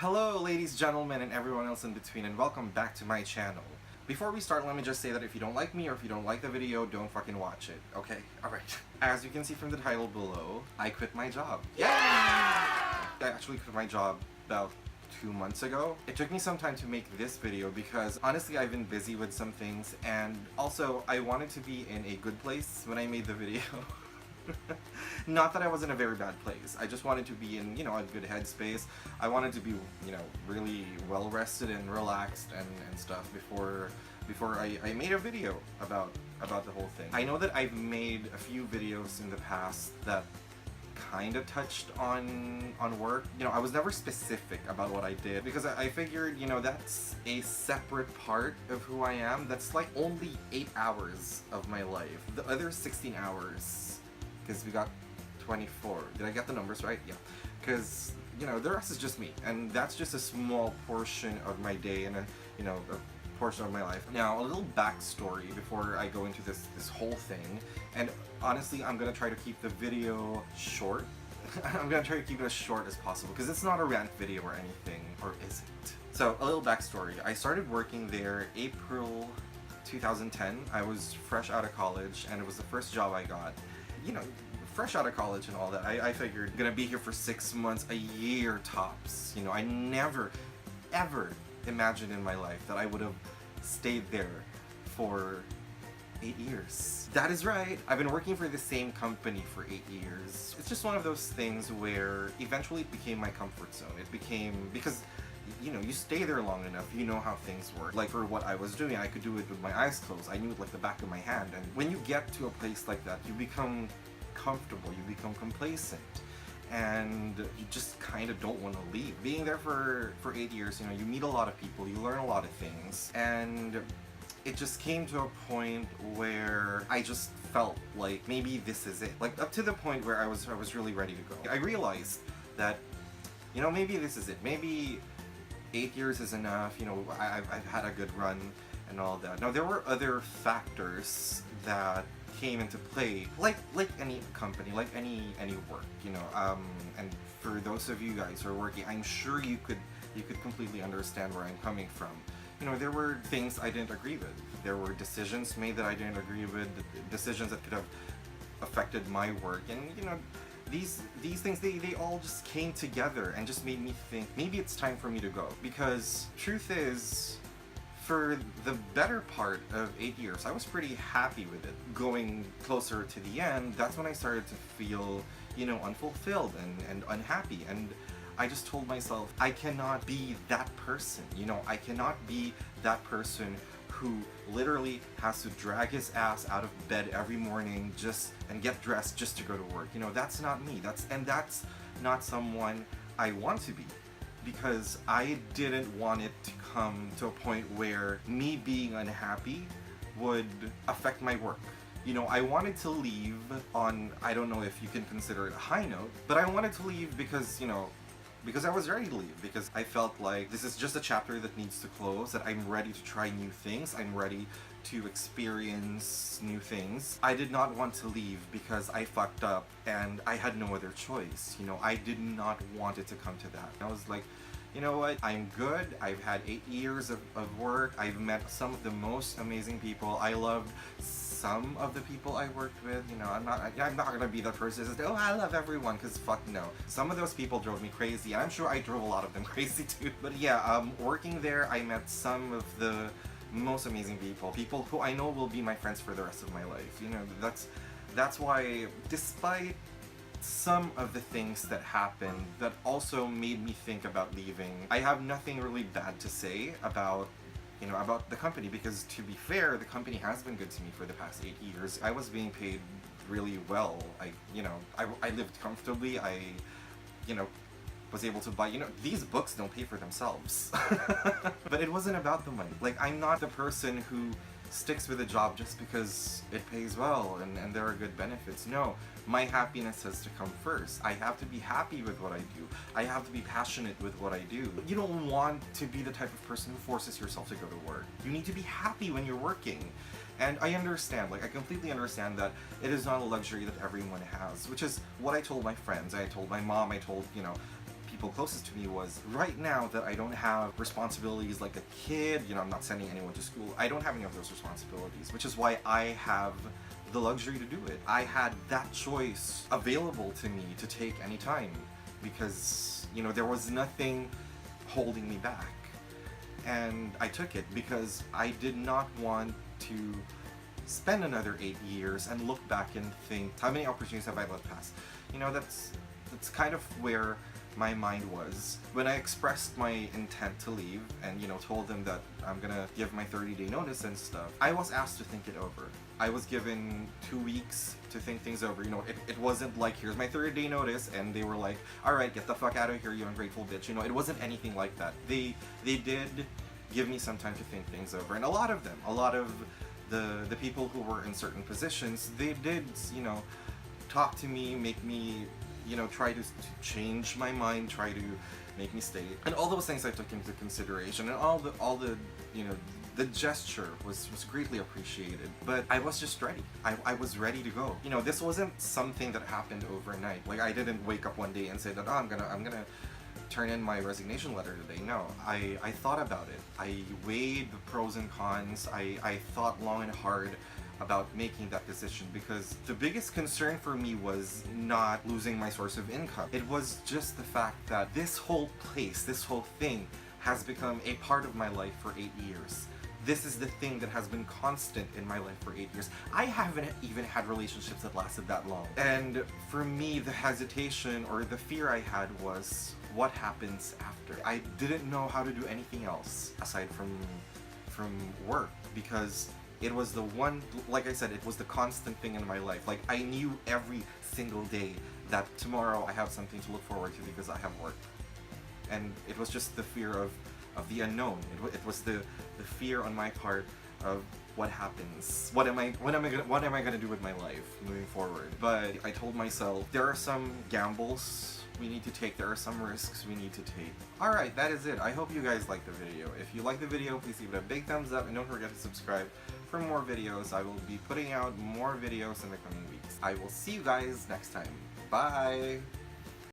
Hello ladies, gentlemen, and everyone else in between, and welcome back to my channel. Before we start, let me just say that if you don't like me or if you don't like the video, don't fucking watch it, okay? Alright. As you can see from the title below, I quit my job. Yeah! I actually quit my job about 2 months ago. It took me some time to make this video because honestly I've been busy with some things, and also I wanted to be in a good place when I made the video. Not that I was in a very bad place. I just wanted to be in, a good headspace. I wanted to be, really well rested and relaxed and stuff before I made a video about the whole thing. I know that I've made a few videos in the past that kind of touched on work. I was never specific about what I did because I figured, that's a separate part of who I am. That's like only 8 hours of my life. The other 16 hours, because we got 24. Did I get the numbers right? Yeah. Because, the rest is just me. And that's just a small portion of my day and a portion of my life. Now, a little backstory before I go into this whole thing. And honestly, I'm going to try to keep the video short. I'm going to try to keep it as short as possible because it's not a rant video or anything. Or is it? So, a little backstory. I started working there April 2010. I was fresh out of college and it was the first job I got. Fresh out of college and all that, I figured gonna be here for 6 months, a year tops. I never, ever imagined in my life that I would have stayed there for 8 years. That is right, I've been working for the same company for 8 years. It's just one of those things where eventually it became my comfort zone. It became, because you stay there long enough, you know how things work. Like for what I was doing, I could do it with my eyes closed. I knew it like the back of my hand. And when you get to a place like that, you become comfortable, you become complacent, and you just kind of don't want to leave. Being there for 8 years, you meet a lot of people, you learn a lot of things, and it just came to a point where I just felt like maybe this is it. Like up to the point where I was really ready to go. I realized that, maybe this is it. Maybe 8 years is enough. I've had a good run and all that. Now there were other factors that came into play, like any company, like any work, and for those of you guys who are working, I'm sure you could completely understand where I'm coming from. There were things I didn't agree with. There were decisions made that I didn't agree with, decisions that could have affected my work, and these things, they all just came together and just made me think maybe it's time for me to go. Because truth is, for the better part of 8 years, I was pretty happy with it. Going closer to the end, that's when I started to feel, unfulfilled and unhappy. And I just told myself, I cannot be that person. I cannot be that person who literally has to drag his ass out of bed every morning and get dressed just to go to work. That's not me. That's not someone I want to be. Because I didn't want it to come to a point where me being unhappy would affect my work. I wanted to leave on, I don't know if you can consider it a high note, but I wanted to leave because, because I was ready to leave, because I felt like this is just a chapter that needs to close, that I'm ready to try new things, I'm ready to experience new things. I did not want to leave because I fucked up and I had no other choice. I did not want it to come to that. I was like, you know what, I'm good. I've had 8 years of work. I've met some of the most amazing people. I loved some of the people I worked with. I'm not gonna be the person that says, oh, I love everyone, because fuck no. Some of those people drove me crazy, and I'm sure I drove a lot of them crazy too. But yeah, working there, I met some of the most amazing people who I know will be my friends for the rest of my life. That's why, despite some of the things that happened that also made me think about leaving, I have nothing really bad to say about the company, because to be fair, the company has been good to me for the past 8 years. I was being paid really well. I lived comfortably. I was able to buy, these books don't pay for themselves. But it wasn't about the money. Like, I'm not the person who sticks with a job just because it pays well and there are good benefits. No, my happiness has to come first. I have to be happy with what I do. I have to be passionate with what I do. You don't want to be the type of person who forces yourself to go to work. You need to be happy when you're working. And I understand, I completely understand that it is not a luxury that everyone has, which is what I told my friends, I told my mom, I told, people people closest to me was, right now that I don't have responsibilities like a kid, you know, I'm not sending anyone to school, I don't have any of those responsibilities, which is why I have the luxury to do it. I had that choice available to me to take any time because, you know, there was nothing holding me back. And I took it because I did not want to spend another 8 years and look back and think, how many opportunities have I let pass? You know, that's kind of where my mind was when I expressed my intent to leave and, you know, told them that I'm gonna give my 30-day notice and stuff. I was asked to think it over. I was given 2 weeks to think things over. You know, it wasn't like, here's my 30-day notice, and they were like, alright, get the fuck out of here, you ungrateful bitch. You know, it wasn't anything like that. They did give me some time to think things over, and a lot of the people who were in certain positions, they did, you know, talk to me, make me, you know, try to change my mind, try to make me stay, and all those things I took into consideration, and all the you know, the gesture was greatly appreciated. But I was just ready. I was ready to go. You know, this wasn't something that happened overnight. Like, I didn't wake up one day and say that, oh, I'm gonna turn in my resignation letter today. No, I thought about it. I weighed the pros and cons. I thought long and hard about making that decision, because the biggest concern for me was not losing my source of income. It was just the fact that this whole place, this whole thing has become a part of my life for 8 years. This is the thing that has been constant in my life for 8 years. I haven't even had relationships that lasted that long. And for me, the hesitation or the fear I had was, what happens after? I didn't know how to do anything else aside from work, because it was the one, like I said, it was the constant thing in my life. Like, I knew every single day that tomorrow I have something to look forward to because I have work. And it was just the fear of the unknown. It was the fear on my part of what happens. What am I gonna do with my life moving forward? But I told myself, there are some gambles we need to take, there are some risks we need to take. Alright, that is it. I hope you guys liked the video. If you liked the video, please give it a big thumbs up, and don't forget to subscribe for more videos. I will be putting out more videos in the coming weeks. I will see you guys next time. Bye!